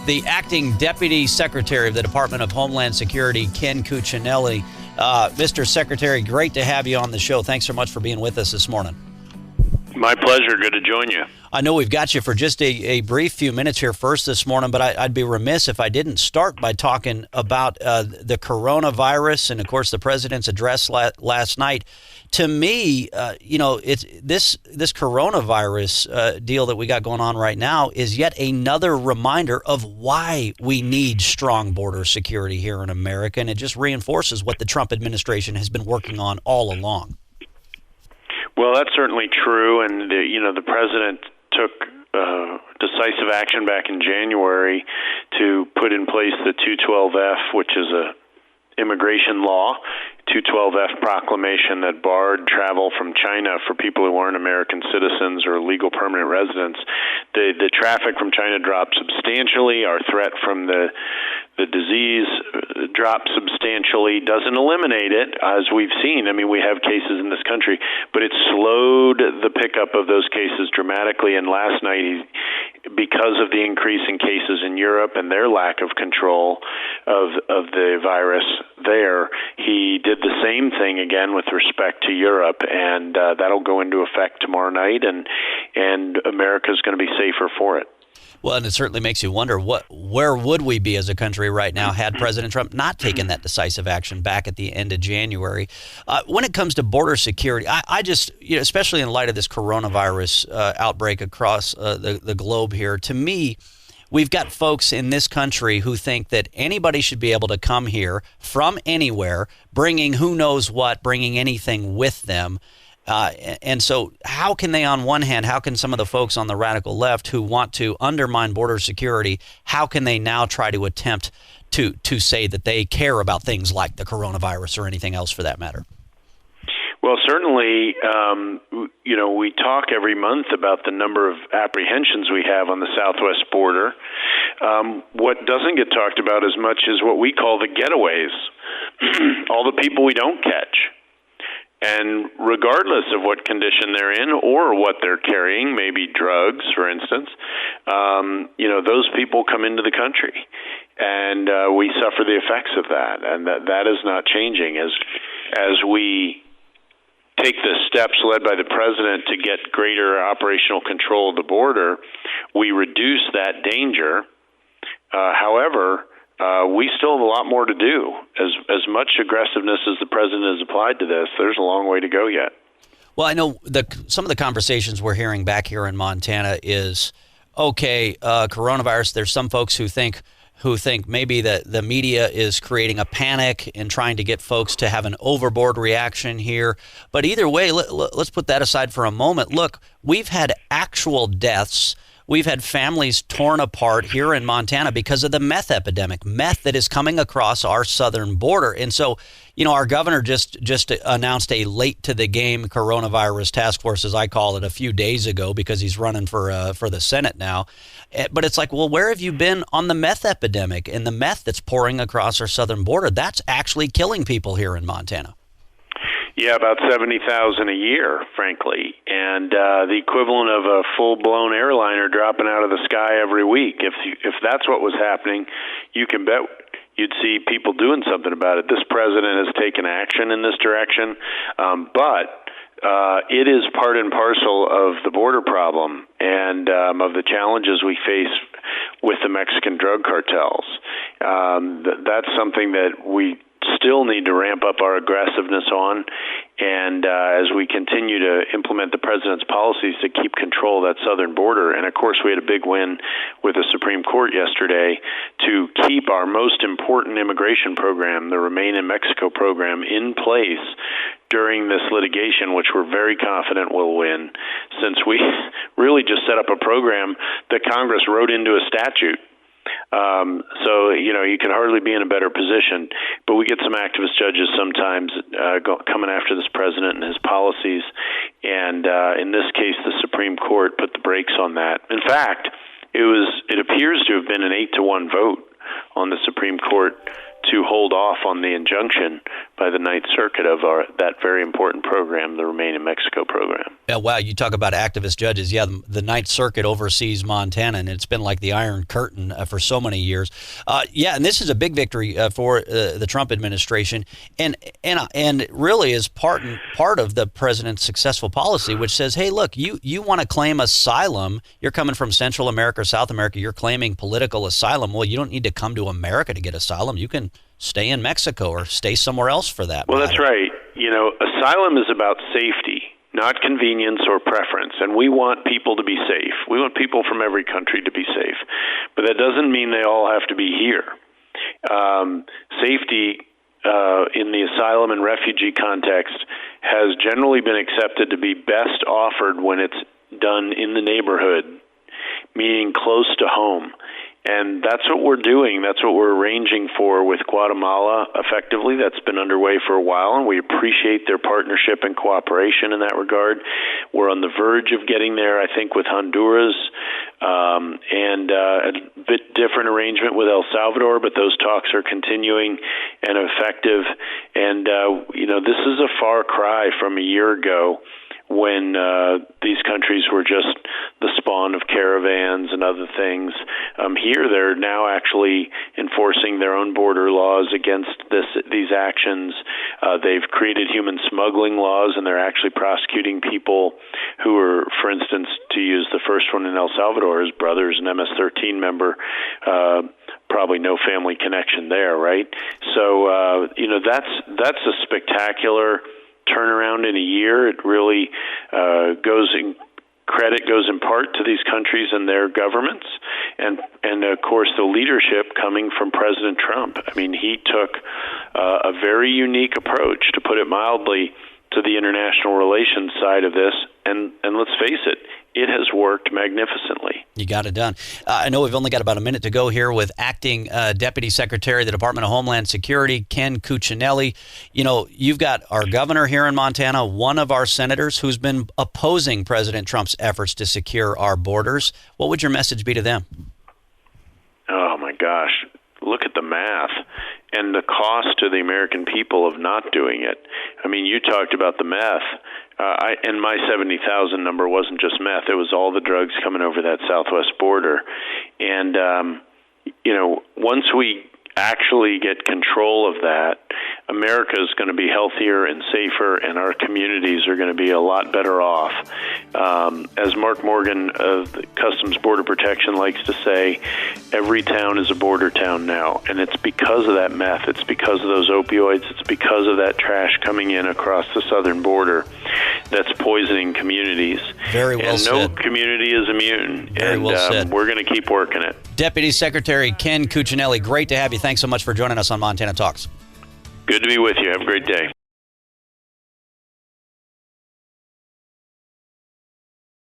the acting Deputy Secretary of the Department of Homeland Security, Ken Cuccinelli. Mr. Secretary, great to have you on the show. Thanks so much for being with us this morning. My pleasure. Good to join you. I know we've got you for just a brief few minutes here first this morning, but I'd be remiss if I didn't start by talking about the coronavirus and, of course, the president's address last night. To me, it's this coronavirus deal that we got going on right now is yet another reminder of why we need strong border security here in America, and it just reinforces what the Trump administration has been working on all along. Well, that's certainly true, and the president took decisive action back in January to put in place the 212F, which is a immigration law, 212F proclamation that barred travel from China for people who aren't American citizens or legal permanent residents. The traffic from China dropped substantially. Our threat from the disease dropped substantially. Doesn't eliminate it, as we've seen. I mean, we have cases in this country, but it slowed the pickup of those cases dramatically. And last night, because of the increase in cases in Europe and their lack of control of the virus there, he did the same thing again with respect to Europe, and that'll go into effect tomorrow night, and America's going to be safer for it. Well, and it certainly makes you wonder where would we be as a country right now had President Trump not taken that decisive action back at the end of January. When it comes to border security, I just, especially in light of this coronavirus outbreak across the globe here, to me, we've got folks in this country who think that anybody should be able to come here from anywhere, bringing who knows what, bringing anything with them. And so how can they, on one hand, how can some of the folks on the radical left who want to undermine border security, how can they now try to attempt to say that they care about things like the coronavirus or anything else for that matter? Well, certainly, we talk every month about the number of apprehensions we have on the southwest border. What doesn't get talked about as much is what we call the getaways, all the people we don't catch. And regardless of what condition they're in or what they're carrying, maybe drugs, for instance, those people come into the country, and we suffer the effects of that. And that is not changing as we take the steps led by the president to get greater operational control of the border. We reduce that danger. However, we still have a lot more to do. As much aggressiveness as the president has applied to this, there's a long way to go yet. Well, I know some of the conversations we're hearing back here in Montana is, okay, coronavirus, there's some folks who think maybe the media is creating a panic and trying to get folks to have an overboard reaction here. But either way, let's put that aside for a moment. Look, we've had actual deaths. We've had families torn apart here in Montana because of the meth epidemic, meth that is coming across our southern border. And so, our governor just announced a late-to-the-game coronavirus task force, as I call it, a few days ago because he's running for the Senate now. But it's like, well, where have you been on the meth epidemic and the meth that's pouring across our southern border? That's actually killing people here in Montana. Yeah, about 70,000 a year, frankly, and the equivalent of a full-blown airliner dropping out of the sky every week. If that's what was happening, you can bet you'd see people doing something about it. This president has taken action in this direction, but it is part and parcel of the border problem and of the challenges we face with the Mexican drug cartels. That's something that we still need to ramp up our aggressiveness on, and as we continue to implement the president's policies to keep control of that southern border. And of course, we had a big win with the Supreme Court yesterday to keep our most important immigration program, the Remain in Mexico program, in place during this litigation, which we're very confident will win, since we really just set up a program that Congress wrote into a statute. So, you can hardly be in a better position. But we get some activist judges sometimes coming after this president and his policies. And in this case, the Supreme Court put the brakes on that. In fact, it appears to have been an 8-1 vote on the Supreme Court to hold off on the injunction by the Ninth Circuit of that very important program, the Remain in Mexico program. Yeah, wow, you talk about activist judges. Yeah, the Ninth Circuit oversees Montana, and it's been like the Iron Curtain for so many years. Yeah, and this is a big victory for the Trump administration, and really is part of the president's successful policy, which says, hey, look, you want to claim asylum. You're coming from Central America or South America. You're claiming political asylum. Well, you don't need to come to America to get asylum. You can stay in Mexico or stay somewhere else for that matter. Well, that's right. Asylum is about safety, not convenience or preference. And we want people to be safe. We want people from every country to be safe. But that doesn't mean they all have to be here. Safety in the asylum and refugee context has generally been accepted to be best offered when it's done in the neighborhood, meaning close to home. And that's what we're doing. That's what we're arranging for with Guatemala effectively. That's been underway for a while, and we appreciate their partnership and cooperation in that regard. We're on the verge of getting there, I think, with Honduras, and a bit different arrangement with El Salvador, but those talks are continuing and effective. And, this is a far cry from a year ago when these countries were just the spawn of caravans and other things. Here, they're now actually enforcing their own border laws against these actions. They've created human smuggling laws, and they're actually prosecuting people who are, for instance, to use the first one in El Salvador, his brother's an MS-13 member, probably no family connection there, right? So, that's a spectacular turnaround in a year. It really credit goes in part to these countries and their governments, and of course the leadership coming from President Trump. I mean, he took a very unique approach, to put it mildly, to the international relations side of this, and let's face it, it has worked magnificently. You got it done. I know we've only got about a minute to go here with Acting Deputy Secretary of the Department of Homeland Security, Ken Cuccinelli. You've got our governor here in Montana, one of our senators who's been opposing President Trump's efforts to secure our borders. What would your message be to them? Oh, my gosh. Look at the math and the cost to the American people of not doing it. I mean, you talked about the meth. And my 70,000 number wasn't just meth. It was all the drugs coming over that southwest border. And, once we actually get control of that, America is going to be healthier and safer, and our communities are going to be a lot better off. As Mark Morgan of the Customs Border Protection likes to say, every town is a border town now, and it's because of that meth, it's because of those opioids, it's because of that trash coming in across the southern border that's poisoning communities. Very well said. And no community is immune. Very well said. We're going to keep working it. Deputy Secretary Ken Cuccinelli, great to have you. Thanks so much for joining us on Montana Talks. Good to be with you. Have a great day.